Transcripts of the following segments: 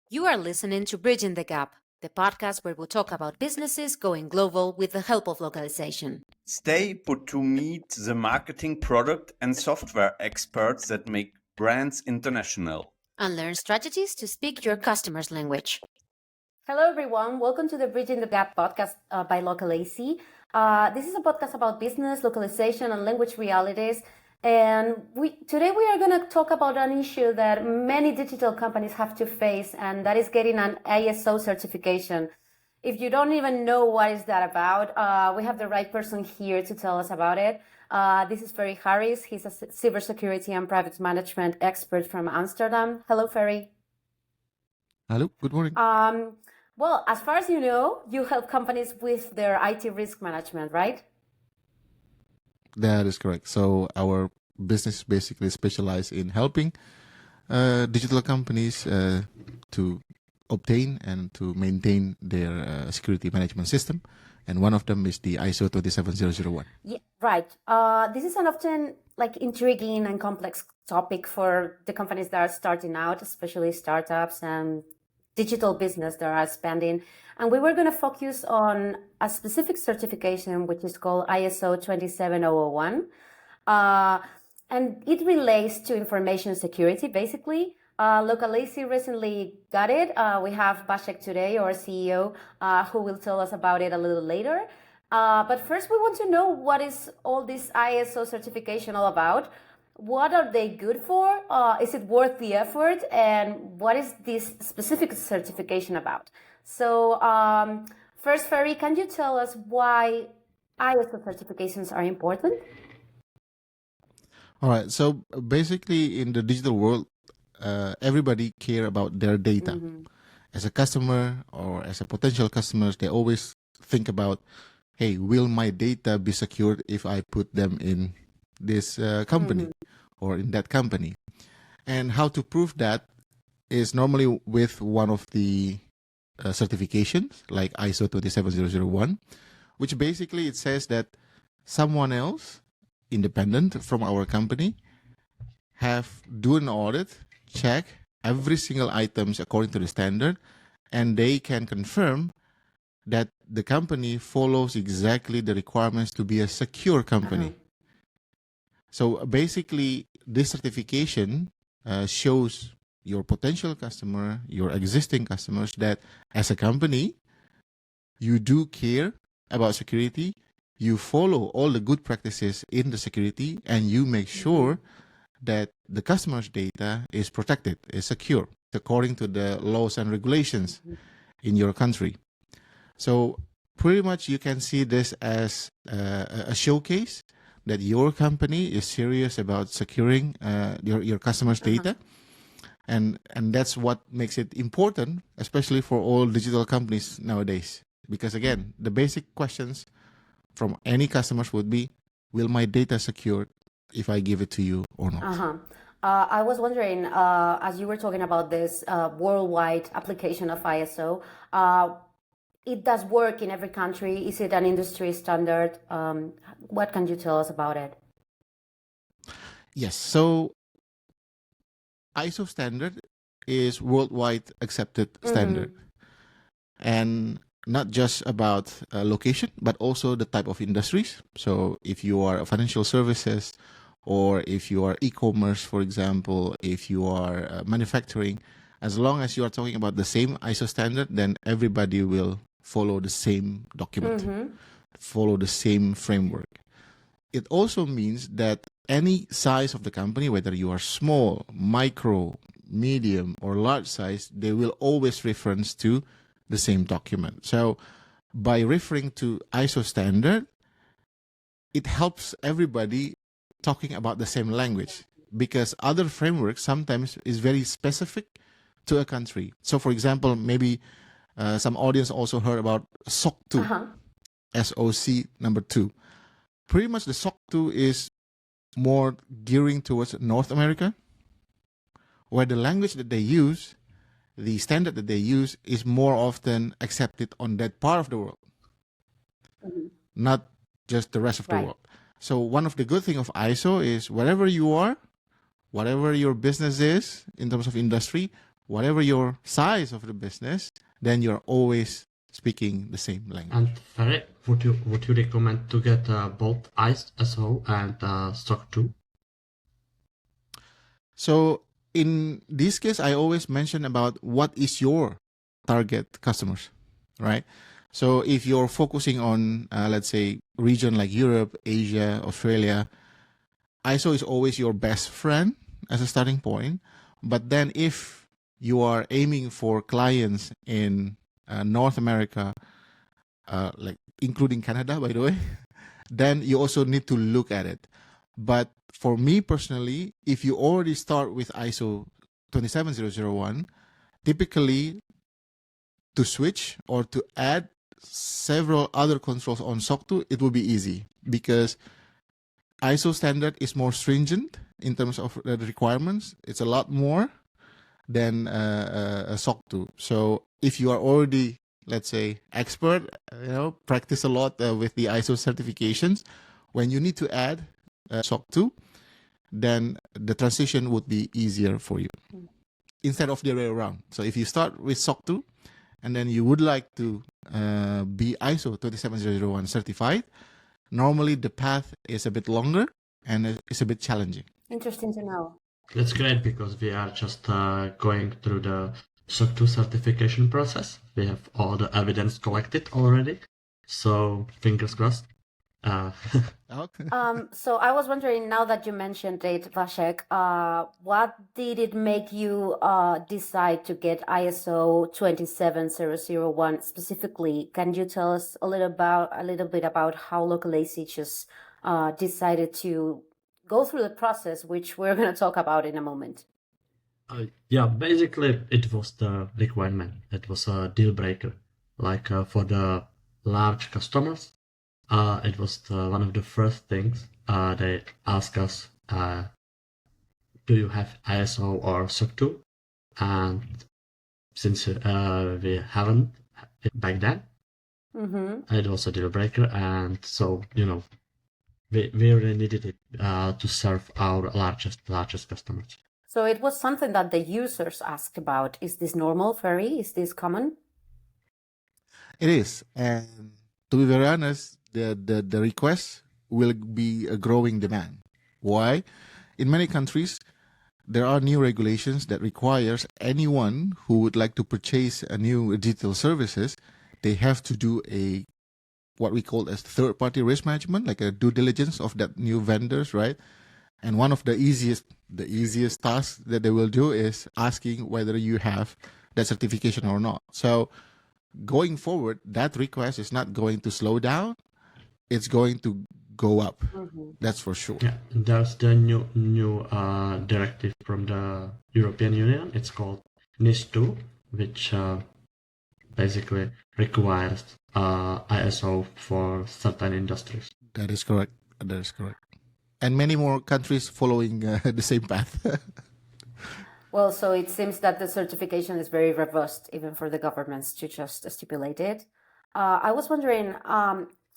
You are listening to Bridging the Gap, the podcast where we talk about businesses going global with the help of localization. Stay put to meet the marketing, product, and software experts that make brands international. And learn strategies to speak your customer's language. Hello, everyone. Welcome to the Bridging the Gap podcast by Localazy. This is a podcast about business, localization, and language realities. And today we are going to talk about an issue that many digital companies have to face, and that is getting an ISO certification. If you don't even know what is that about, we have the right person here to tell us about it. This is Ferry Haris. He's a cybersecurity and private management expert from Amsterdam. Hello, Ferry. Hello, good morning. Well, as far as you know, you help companies with their IT risk management, right? That is correct. So our business basically specializes in helping digital companies to obtain and to maintain their security management system. And one of them is the ISO 27001. Yeah, right. This is an often intriguing and complex topic for the companies that are starting out, especially startups and digital business that are expanding. And we were going to focus on a specific certification, which is called ISO 27001. And it relates to information security, basically. Localazy recently got it. We have Václav today, our CEO, who will tell us about it a little later. But first, we want to know what is all this ISO certification all about. What are they good for? Is it worth the effort? And what is this specific certification about? So first, Ferry, can you tell us why ISO certifications are important? All right. So basically, in the digital world, everybody care about their data. Mm-hmm. As a customer or as a potential customers, they always think about, hey, will my data be secured if I put them in this company or in that company? And how to prove that is normally with one of the certifications like ISO 27001, which basically it says that someone else independent from our company have do an audit, check every single items according to the standard, and they can confirm that the company follows exactly the requirements to be a secure company. So basically, this certification shows your potential customer, your existing customers, that as a company, you do care about security, you follow all the good practices in the security, and you make sure that the customer's data is protected, is secure, according to the laws and regulations in your country. So pretty much you can see this as a showcase that your company is serious about securing your customers' data. And that's what makes it important, especially for all digital companies nowadays. Because again, the basic questions from any customers would be, will my data secured if I give it to you or not? I was wondering, as you were talking about this worldwide application of ISO, it does work in every country. Is it an industry standard? What can you tell us about it? Yes, so ISO standard is worldwide accepted standard. And not just about location, but also the type of industries. So if you are financial services, or if you are e-commerce, for example, if you are manufacturing, as long as you are talking about the same ISO standard, then everybody will follow the same document, follow the same framework. It also means that any size of the company, whether you are small, micro, medium, or large size, they will always reference to the same document. So by referring to ISO standard, it helps everybody talking about the same language, because other frameworks sometimes is very specific to a country. So for example, maybe some audience also heard about SOC 2, SOC number 2. Pretty much the SOC 2 is more gearing towards North America, where the language that they use, the standard that they use, is more often accepted on that part of the world, not just the rest of the world. So one of the good things of ISO is wherever you are, whatever your business is in terms of industry, whatever your size of the business, then you're always speaking the same language. And Ferry, would you recommend to get both ISO and SOC 2? So in this case, I always mention about what is your target customers, right? So if you're focusing on, let's say, region like Europe, Asia, Australia, ISO is always your best friend as a starting point. But then if you are aiming for clients in North America, like including Canada, by the way, then you also need to look at it. But for me personally, if you already start with ISO 27001, typically to switch or to add several other controls on SOC 2, it will be easy because ISO standard is more stringent in terms of the requirements. It's a lot more than a SOC 2. So if you are already, let's say, expert, practice a lot with the ISO certifications, when you need to add SOC 2, then the transition would be easier for you instead of the other way around. So if you start with SOC 2 and then you would like to be ISO 27001 certified, normally the path is a bit longer and it's a bit challenging. Interesting to know. That's great because we are just going through the SOC 2 certification process. We have all the evidence collected already. So fingers crossed. Okay. So I was wondering, now that you mentioned it, Vasek, what did it make you decide to get ISO 27001 specifically? Can you tell us a little bit about how Localazy just decided to go through the process, which we're going to talk about in a moment? Yeah, basically it was the requirement. It was a deal breaker. Like for the large customers, it was one of the first things they asked us, do you have ISO or SOC 2? And since we haven't back then, it was a deal breaker. And so, we really needed it to serve our largest customers. So it was something that the users asked about. Is this normal, Ferry? Is this common? It is. And to be very honest, the request will be a growing demand. Why? In many countries, there are new regulations that requires anyone who would like to purchase a new digital services, they have to do what we call as third-party risk management, like a due diligence of that new vendors, right? And one of the easiest tasks that they will do is asking whether you have that certification or not. So going forward, that request is not going to slow down. It's going to go up. That's for sure. Yeah, there's the new directive from the European Union. It's called NIS2, which basically requires ISO for certain industries. That is correct. And many more countries following the same path. Well, so it seems that the certification is very robust, even for the governments to just stipulate it. I was wondering,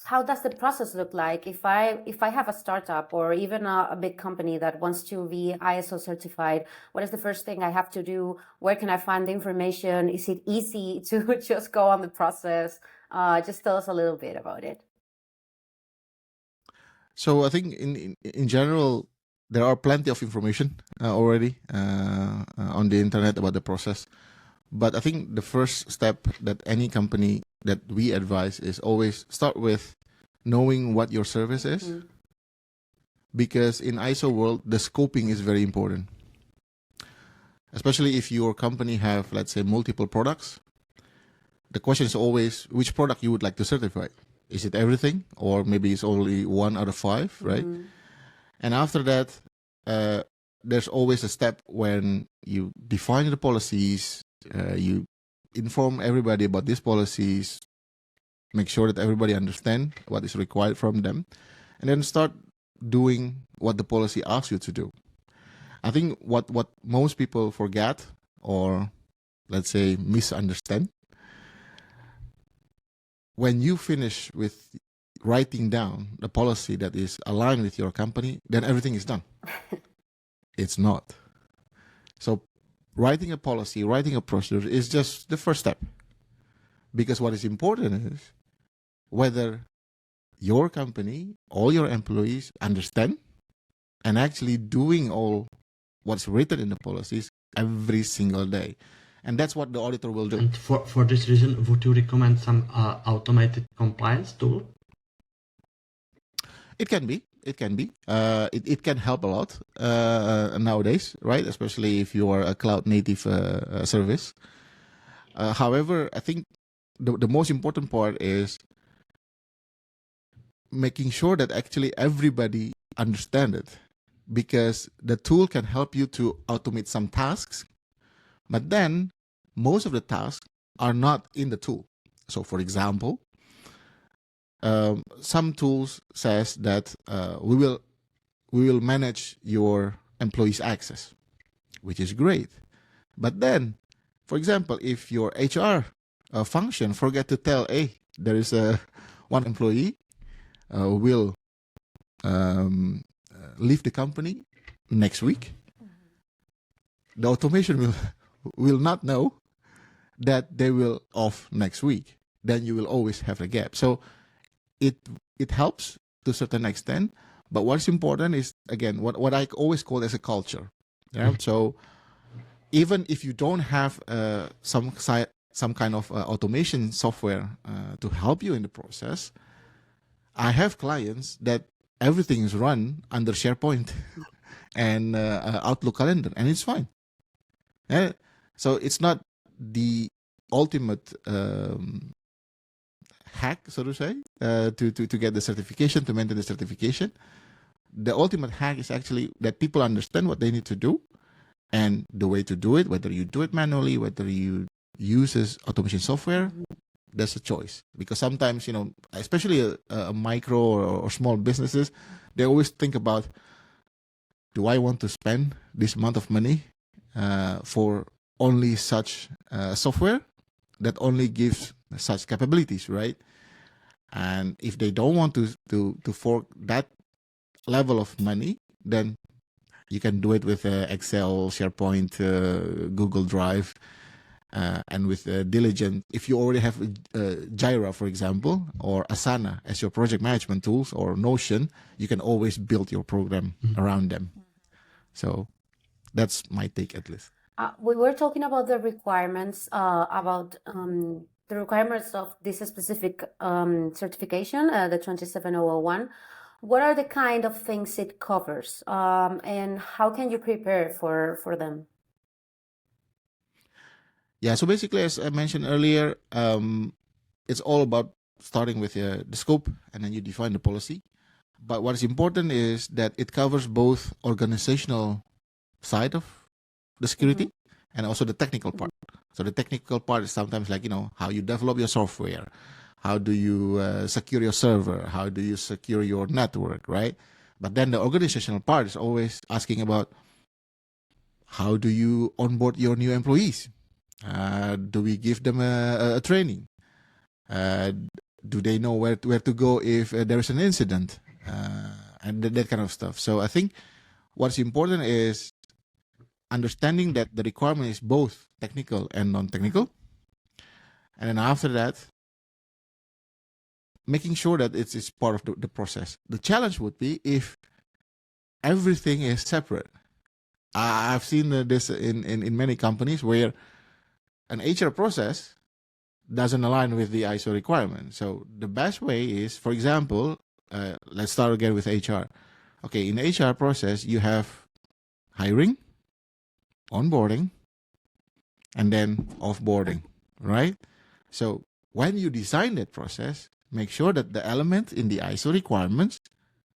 how does the process look like if I have a startup or even a big company that wants to be ISO certified? What is the first thing I have to do? Where can I find the information? Is it easy to just go on the process? Just tell us a little bit about it. So I think in general, there are plenty of information already on the internet about the process. But I think the first step that any company that we advise is always start with knowing what your service is. Because in ISO world, the scoping is very important. Especially if your company have, let's say, multiple products. The question is always which product you would like to certify. Is it everything? Or maybe it's only 1 out of 5, right? And after that, there's always a step when you define the policies, you inform everybody about these policies, make sure that everybody understands what is required from them, and then start doing what the policy asks you to do. I think what most people forget or, let's say, misunderstand, when you finish with writing down the policy that is aligned with your company, then everything is done. It's not. So writing a policy, writing a procedure is just the first step. Because what is important is whether your company, all your employees understand and actually doing all what's written in the policies every single day. And that's what the auditor will do. And for this reason, would you recommend some automated compliance tool? It can be. It can help a lot nowadays, right? Especially if you are a cloud native service. However, I think the most important part is making sure that actually everybody understands it, because the tool can help you to automate some tasks, but then most of the tasks are not in the tool. So, for example, some tools says that we will manage your employees' access, which is great. But then, for example, if your HR function forget to tell, hey, there is one employee will leave the company next week, the automation will not know that they will off next week. Then you will always have a gap. So it helps to a certain extent, but what's important is, again, what I always call as a culture. Yeah. So even if you don't have some kind of automation software to help you in the process, I have clients that everything is run under SharePoint and Outlook calendar, and it's fine. Yeah. So it's not the ultimate hack, so to say, to get the certification, to maintain the certification. The ultimate hack is actually that people understand what they need to do and the way to do it, whether you do it manually, whether you use automation software. That's a choice, because sometimes, especially a micro or small businesses, they always think about, do I want to spend this amount of money for only such software that only gives such capabilities, right? And if they don't want to fork that level of money, then you can do it with Excel, SharePoint, Google Drive, and with Diligent. If you already have Jira, for example, or Asana as your project management tools, or Notion, you can always build your program around them. So that's my take, at least. We were talking about the requirements, the requirements of this specific certification, the 27001. What are the kind of things it covers, and how can you prepare for them? Yeah, so basically, as I mentioned earlier, it's all about starting with the scope, and then you define the policy. But what is important is that it covers both organizational side of the security and also the technical part. So the technical part is sometimes like, how you develop your software, how do you secure your server, how do you secure your network, right? But then the organizational part is always asking about, how do you onboard your new employees? Do we give them a training? Do they know where to go if there is an incident? And that kind of stuff. So I think what's important is understanding that the requirement is both technical and non-technical. And then after that, making sure that it's part of the process. The challenge would be if everything is separate. I've seen this in many companies where an HR process doesn't align with the ISO requirement. So the best way is, for example, let's start again with HR. Okay, in the HR process, you have hiring, onboarding, and then offboarding, right? So when you design that process, make sure that the element in the ISO requirements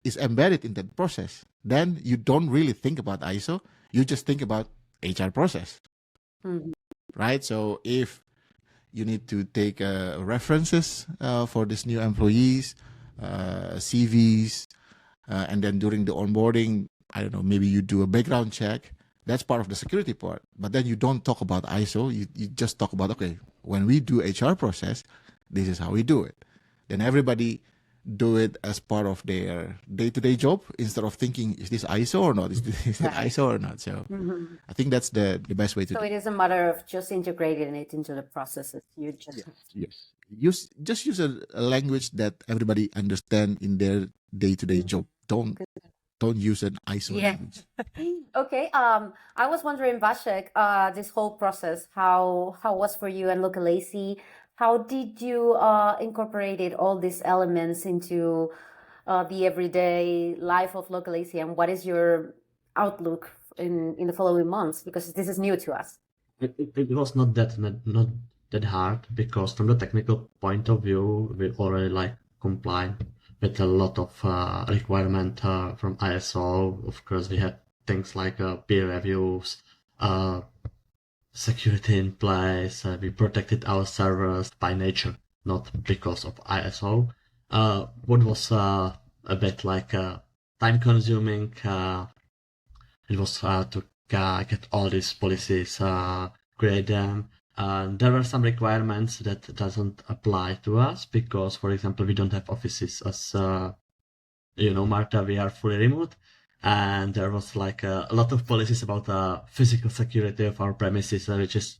is embedded in that process. Then you don't really think about ISO, you just think about HR process, right? So if you need to take references for these new employees, CVs, and then during the onboarding, I don't know, maybe you do a background check. That's part of the security part. But then you don't talk about ISO. You just talk about, okay, when we do HR process, this is how we do it. Then everybody do it as part of their day-to-day job instead of thinking, is this ISO or not? Is it Right. ISO or not? So I think that's the best way to So do it is a matter of just integrating it into the processes. You just Yes. Use a language that everybody understand in their day-to-day job. Don't use an ISO Yeah. language. Okay. I was wondering, Vasek, this whole process, how was for you and Localazy? How did you incorporated all these elements into the everyday life of Localazy, and what is your outlook in the following months? Because this is new to us. It was not that hard, because from the technical point of view, we already like comply with a lot of requirement from ISO. Of course, we had things like peer reviews, security in place. We protected our servers by nature, not because of ISO. What was a bit like time consuming, it was to get all these policies, create them. There were some requirements that doesn't apply to us, because, for example, we don't have offices. As Marta, we are fully remote, and there was like a lot of policies about physical security of our premises, which is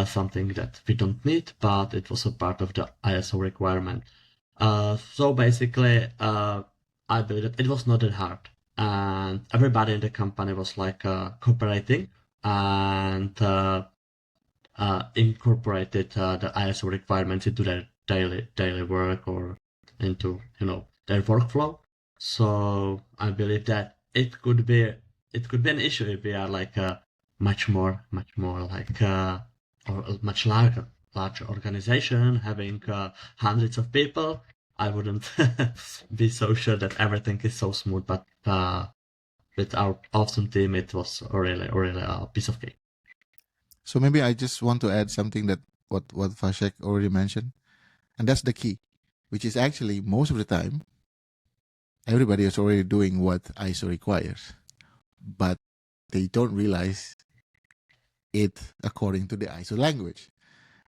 something that we don't need, but it was a part of the ISO requirement. So basically, I believe that it was not that hard, and everybody in the company was like cooperating and incorporated the ISO requirements into their daily work, or into their workflow. So I believe that it could be an issue if we are like a much more like or a much larger organization, having hundreds of people. I wouldn't be so sure that everything is so smooth, but with our awesome team, it was really a piece of cake. So maybe I just want to add something that what Vasek already mentioned, and that's the key, which is actually most of the time everybody is already doing what ISO requires, but they don't realize it according to the ISO language.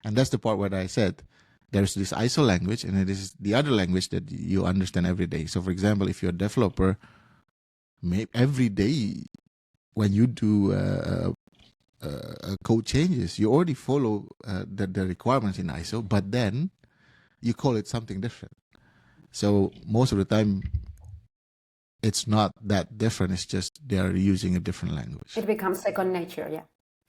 And that's the part where I said there's this ISO language, and it is the other language that you understand every day. So, for example, if you're a developer, every day when you do code changes, you already follow the requirements in ISO, but then you call it something different. So most of the time, it's not that different. It's just they are using a different language. It becomes second nature. Yeah.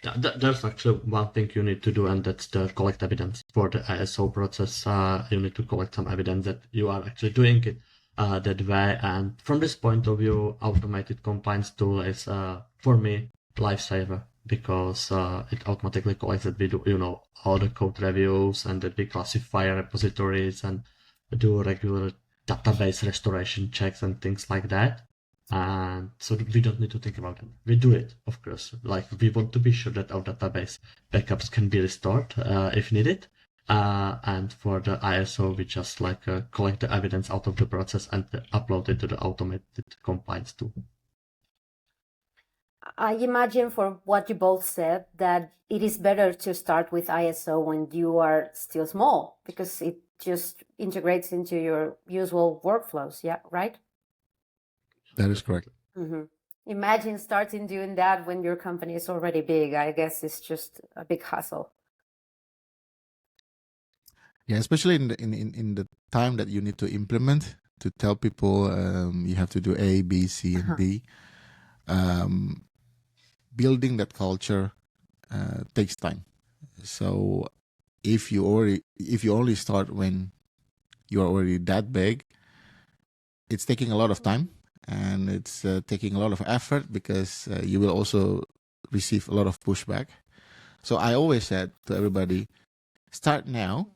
Yeah, there's actually one thing you need to do, and that's the collect evidence for the ISO process. You need to collect some evidence that you are actually doing it that way. And from this point of view, automated compliance tool is, for me, lifesaver, because it automatically collects that we do, all the code reviews, and that we classify repositories and do regular database restoration checks and things like that. And so we don't need to think about it. We do it, of course. Like, we want to be sure that our database backups can be restored if needed. And for the ISO, we just collect the evidence out of the process and upload it to the automated compliance tool. I imagine, for what you both said, that it is better to start with ISO when you are still small, because it just integrates into your usual workflows. Yeah, right? That is correct. Mm-hmm. Imagine starting doing that when your company is already big. I guess it's just a big hassle. Yeah, especially in the time that you need to implement, to tell people you have to do A, B, C, and D. Building that culture takes time. So if you only start when you are already that big, it's taking a lot of time, and it's taking a lot of effort, because you will also receive a lot of pushback. So I always said to everybody, start now,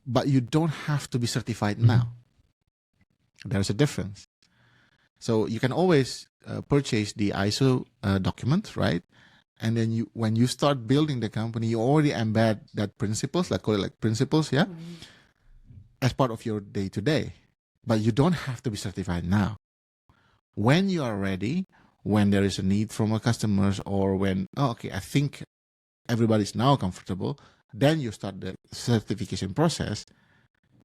but you don't have to be certified now. There's a difference. So you can always purchase the ISO document, right? And then when you start building the company, you already embed that principles, call it principles, yeah, as part of your day-to-day. But you don't have to be certified now. When you are ready, when there is a need from our customers, or when, I think everybody's now comfortable, then you start the certification process.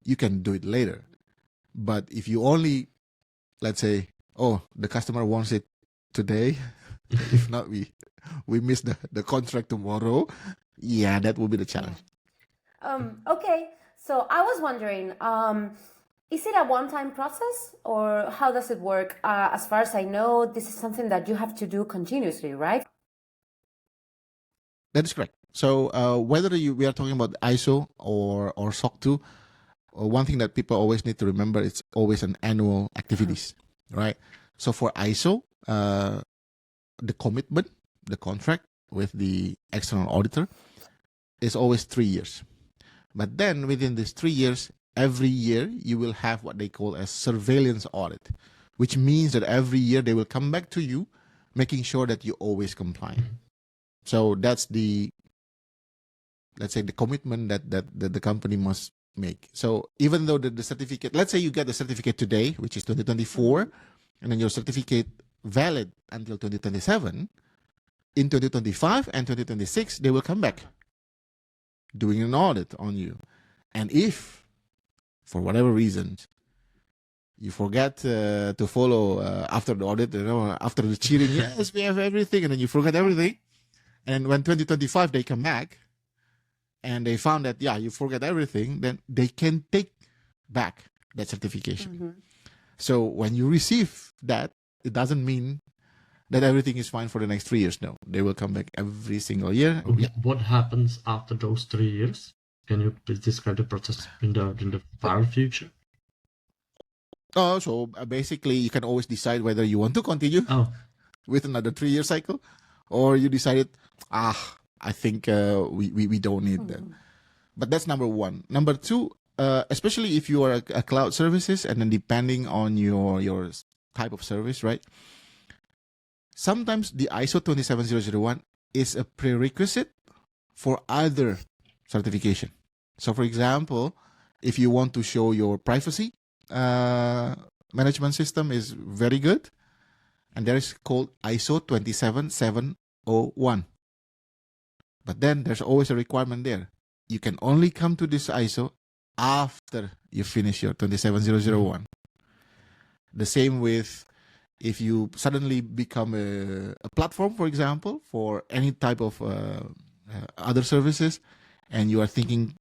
You can do it later. But if you only, let's say, oh, the customer wants it today, if not, we miss the contract tomorrow. Yeah, that will be the challenge. Okay, so I was wondering, is it a one-time process or how does it work? As far as I know, this is something that you have to do continuously, right? That is correct. So whether we are talking about ISO or SOC 2, one thing that people always need to remember, it's always an annual activities, right? So for ISO, the commitment, the contract with the external auditor is always 3 years. But then within these 3 years, every year you will have what they call a surveillance audit, which means that every year they will come back to you, making sure that you always comply. So that's the, let's say, the commitment that the company must make. So even though the certificate, let's say you get the certificate today, which is 2024, and then your certificate valid until 2027, in 2025 and 2026, they will come back doing an audit on you. And if, for whatever reasons, you forget to follow after the audit, after the cheating, yes, we have everything, and then you forget everything. And when 2025, they come back and they found that, yeah, you forget everything, then they can take back that certification. So when you receive that, it doesn't mean that everything is fine for the next 3 years. No, they will come back every single year. What happens after those 3 years? Can you please describe the process in the far future? So basically, you can always decide whether you want to continue with another 3-year cycle, or you decided, I think we don't need that. But that's number one. Number two, especially if you are a cloud services, and then depending on your type of service, right? Sometimes the ISO 27001 is a prerequisite for other certification. So for example, if you want to show your privacy management system is very good, and there is called ISO 27701. But then there's always a requirement there. You can only come to this ISO after you finish your 27001. The same with if you suddenly become a platform, for example, for any type of other services, and you are thinking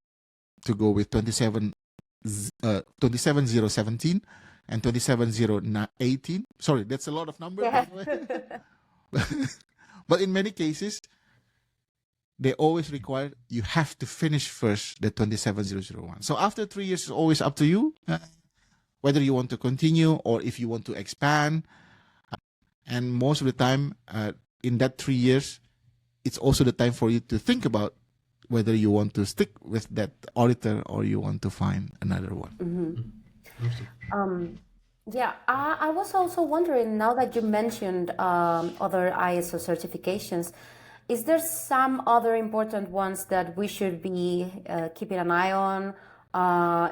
to go with 27017 and 27018. Sorry, that's a lot of numbers. Yeah. But in many cases, they always require you have to finish first the 27001. So after 3 years, it's always up to you whether you want to continue or if you want to expand. And most of the time, in that 3 years, it's also the time for you to think about whether you want to stick with that auditor or you want to find another one. Yeah, I was also wondering, now that you mentioned other ISO certifications, is there some other important ones that we should be keeping an eye on,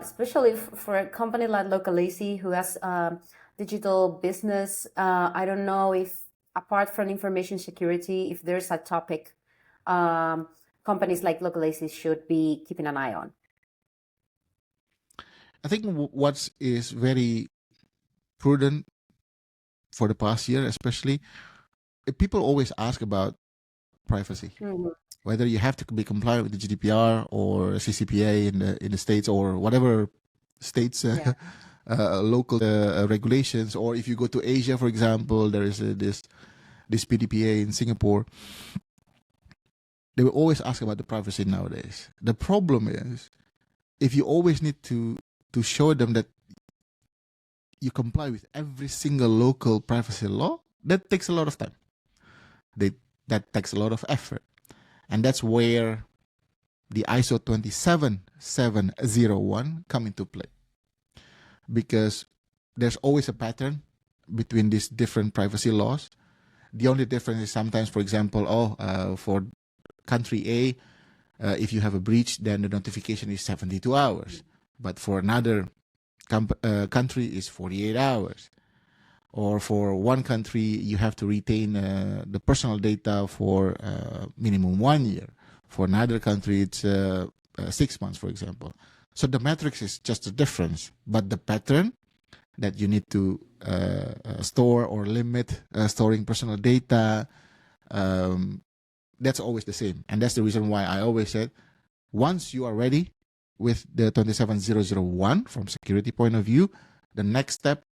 especially for a company like Localazy who has digital business? I don't know if, apart from information security, if there's a topic companies like Localazy should be keeping an eye on. I think what is very prudent for the past year, especially, people always ask about privacy, whether you have to be compliant with the GDPR or CCPA in the States or whatever states local regulations, or if you go to Asia, for example, there is this PDPA in Singapore. They will always ask about the privacy nowadays. The problem is, if you always need to show them that you comply with every single local privacy law, that takes a lot of time. That takes a lot of effort. And that's where the ISO 27701 come into play. Because there's always a pattern between these different privacy laws. The only difference is sometimes, for example, for country A, if you have a breach, then the notification is 72 hours. But for another country, is 48 hours. Or for one country, you have to retain the personal data for minimum 1 year. For another country, it's 6 months, for example. So the matrix is just a difference. But the pattern that you need to store or limit storing personal data. That's always the same. And that's the reason why I always said, once you are ready with the 27001 from security point of view, the next step,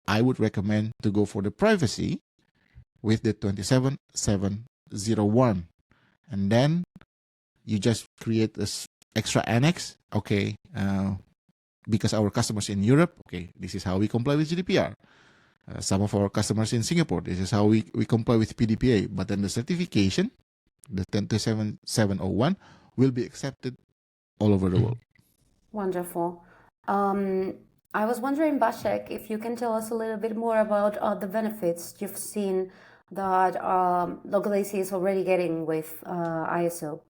I would recommend to go for the privacy with the 27701. And then you just create this extra annex. Okay, because our customers in Europe, okay, this is how we comply with GDPR. Some of our customers in Singapore, this is how we comply with PDPA. But then the certification, the 27701, will be accepted all over the world. Wonderful. I was wondering, Bashek, if you can tell us a little bit more about the benefits you've seen that Localazy is already getting with ISO.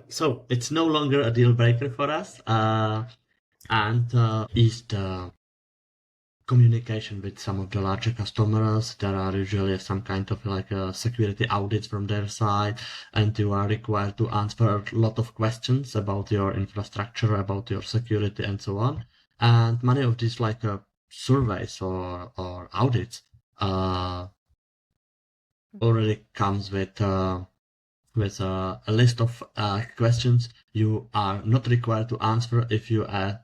So it's no longer a deal breaker for us, and is the communication with some of the larger customers. There are usually some kind of security audits from their side, and you are required to answer a lot of questions about your infrastructure, about your security, and so on. And many of these surveys or audits already comes with a list of questions you are not required to answer if you have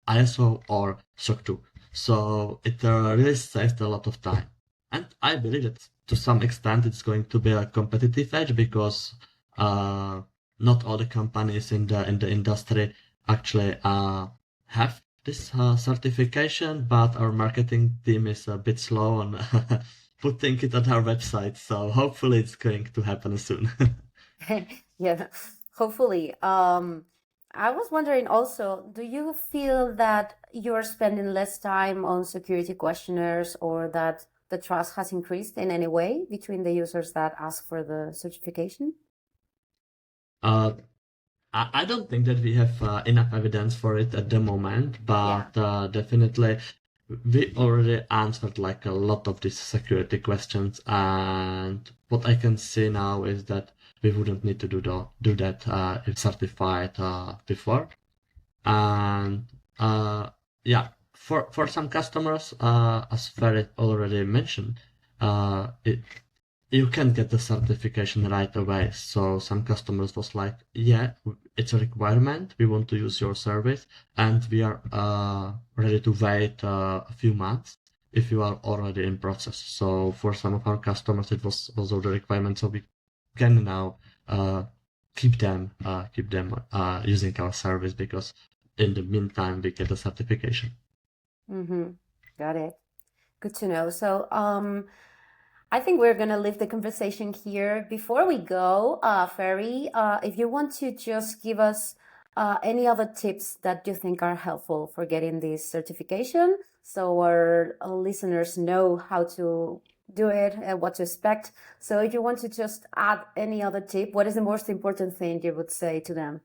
ISO or SOC 2. So it really saves a lot of time. And I believe that to some extent it's going to be a competitive edge, because not all the companies in the industry actually have this certification, but our marketing team is a bit slow on putting it on our website. So hopefully it's going to happen soon. Yeah, hopefully. I was wondering also, do you feel that you're spending less time on security questionnaires, or that the trust has increased in any way between the users that ask for the certification? I don't think that we have enough evidence for it at the moment, but definitely we already answered a lot of these security questions, and what I can say now is that we wouldn't need to do that if certified before. And for some customers, as Ferry already mentioned, you can get the certification right away. So some customers was like, yeah, it's a requirement, we want to use your service, and we are ready to wait a few months if you are already in process. So for some of our customers, it was also the requirement, so we can now keep them using our service, because in the meantime we get the certification. Got it. Good to know. So I think we're going to leave the conversation here. Before we go, Ferry, if you want to just give us any other tips that you think are helpful for getting this certification, so our listeners know how to do it and what to expect. So if you want to just add any other tip, what is the most important thing you would say to them?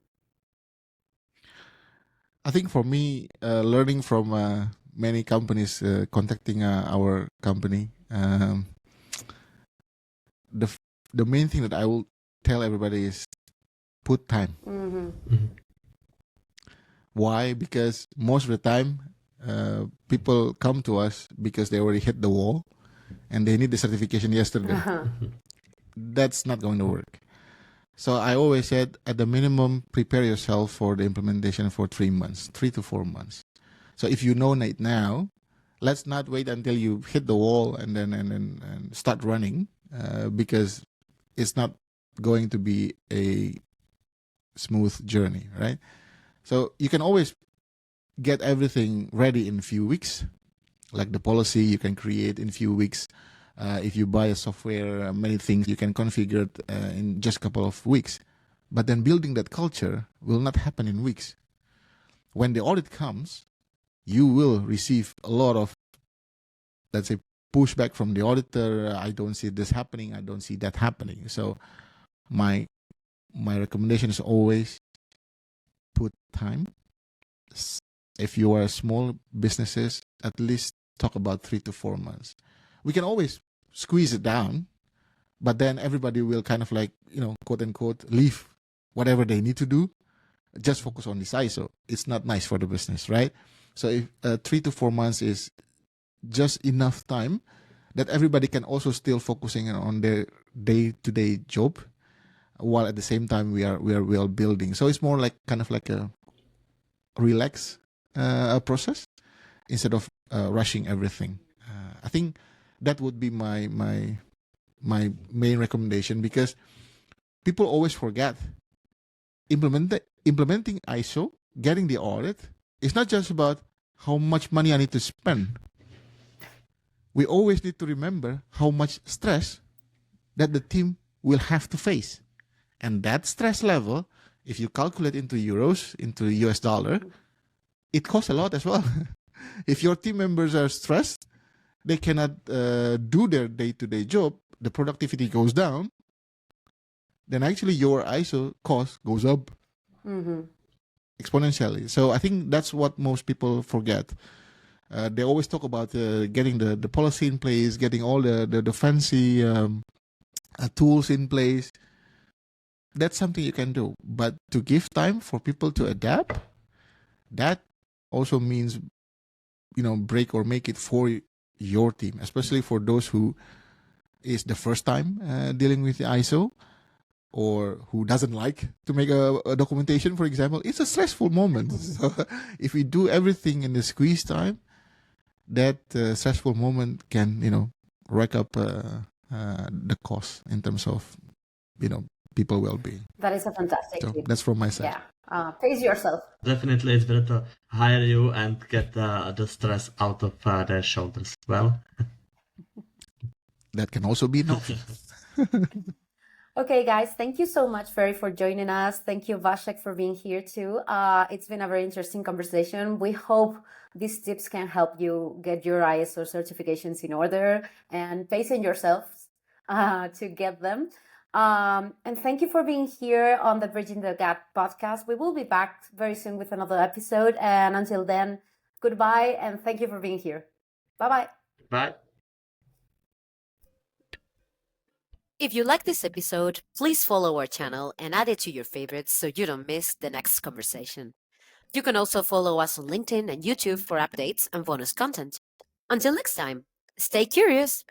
I think for me, learning from many companies contacting our company, the main thing that I will tell everybody is put time. Why? Because most of the time, people come to us because they already hit the wall and they need the certification yesterday. That's not going to work. So I always said, at the minimum, prepare yourself for the implementation for 3 months, 3 to 4 months. So if you know it now, let's not wait until you hit the wall and then start running, because it's not going to be a smooth journey, right? So you can always get everything ready in a few weeks, like the policy you can create in a few weeks. If you buy a software, many things you can configure it in just a couple of weeks. But then building that culture will not happen in weeks. When the audit comes, you will receive a lot of, let's say, pushback from the auditor. I don't see this happening. I don't see that happening. So my recommendation is always put time. If you are small businesses, at least talk about 3 to 4 months. We can always squeeze it down, but then everybody will kind of quote unquote, leave whatever they need to do, just focus on this ISO. It's not nice for the business, right? So if 3 to 4 months is just enough time that everybody can also still focusing on their day-to-day job, while at the same time we are building. So it's more like kind of like a relax process instead of rushing everything. I think that would be my main recommendation, because people always forget implementing ISO, getting the audit. It's not just about how much money I need to spend. We always need to remember how much stress that the team will have to face. And that stress level, if you calculate into euros, into US dollar, it costs a lot as well. If your team members are stressed, they cannot do their day-to-day job, the productivity goes down, then actually your ISO cost goes up exponentially. So I think that's what most people forget. They always talk about getting the policy in place, getting all the fancy tools in place. That's something you can do. But to give time for people to adapt, that also means, break or make it for your team, especially for those who is the first time dealing with the ISO, or who doesn't like to make a documentation, for example. It's a stressful moment. So if we do everything in the squeeze time, that stressful moment can, rack up the cost in terms of, people well-being. That is a fantastic So tip. that's from my side. Yeah. Pace yourself. Definitely, it's better to hire you and get the stress out of their shoulders. Well, That can also be an option. Okay, guys, thank you so much, Ferry, for joining us. Thank you, Vasek, for being here too. It's been a very interesting conversation. We hope these tips can help you get your ISO certifications in order and pacing yourselves to get them. And thank you for being here on the Bridging the Gap podcast. We will be back very soon with another episode. And until then, goodbye and thank you for being here. Bye-bye. bye. If you like this episode, please follow our channel and add it to your favorites so you don't miss the next conversation. You can also follow us on LinkedIn and YouTube for updates and bonus content. Until next time, stay curious.